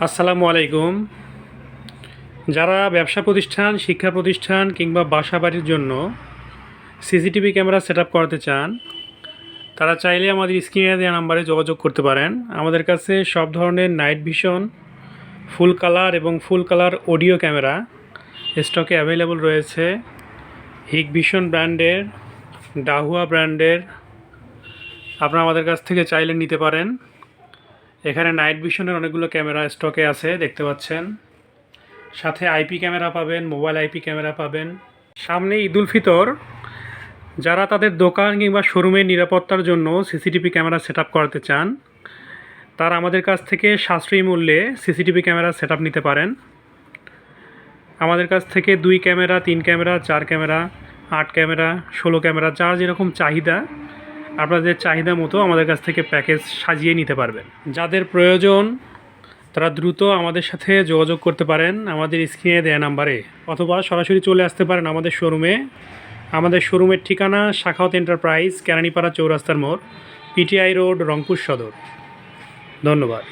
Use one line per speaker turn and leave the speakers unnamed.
আসসালামু আলাইকুম। যারা ব্যবসা প্রতিষ্ঠান, শিক্ষা প্রতিষ্ঠান কিংবা বাসাবাড়ির জন্য সিসিটিভি ক্যামেরা সেটআপ করাতে চান, তারা চাইলে আমাদের স্ক্রিনে দেওয়া নাম্বারে যোগাযোগ করতে পারেন। আমাদের কাছে সব ধরনের নাইট ভিশন, ফুল কালার এবং ফুল কালার অডিও ক্যামেরা স্টকে অ্যাভেলেবল রয়েছে। হিকভিশন ব্র্যান্ডের, ডাহুয়া ব্র্যান্ডের আপনারা আমাদের কাছ থেকে চাইলে নিতে পারেন। এখানে নাইট ভিশনের অনেকগুলো ক্যামেরা স্টকে আছে, দেখতে পাচ্ছেন। সাথে আইপি ক্যামেরা পাবেন, মোবাইল আইপি ক্যামেরা পাবেন। সামনে ঈদুল ফিতর, যারা তাদের দোকান কিংবা শোরুমের নিরাপত্তার জন্য সিসিটিভি ক্যামেরা সেটআপ করাতে চান, তারা আমাদের কাছ থেকে সাশ্রয়ী মূল্যে সিসিটিভি ক্যামেরা সেটআপ নিতে পারেন। আমাদের কাছ থেকে 2 camera, 3 camera, 4 camera, 8 camera, 16 camera, যার যেরকম চাহিদা, আপনাদের চাহিদা মতো আমাদের কাছ থেকে প্যাকেজ সাজিয়ে নিতে পারবেন। যাদের প্রয়োজন তারা দ্রুত আমাদের সাথে যোগাযোগ করতে পারেন আমাদের স্ক্রিনে দেওয়া নাম্বারে, অথবা সরাসরি চলে আসতে পারেন আমাদের শোরুমে। আমাদের শোরুমের ঠিকানা শাখাওয়াত এন্টারপ্রাইজ, কেরানীপাড়া চৌরাস্তার মোড়, পিটিআই রোড, রংপুর সদর। ধন্যবাদ।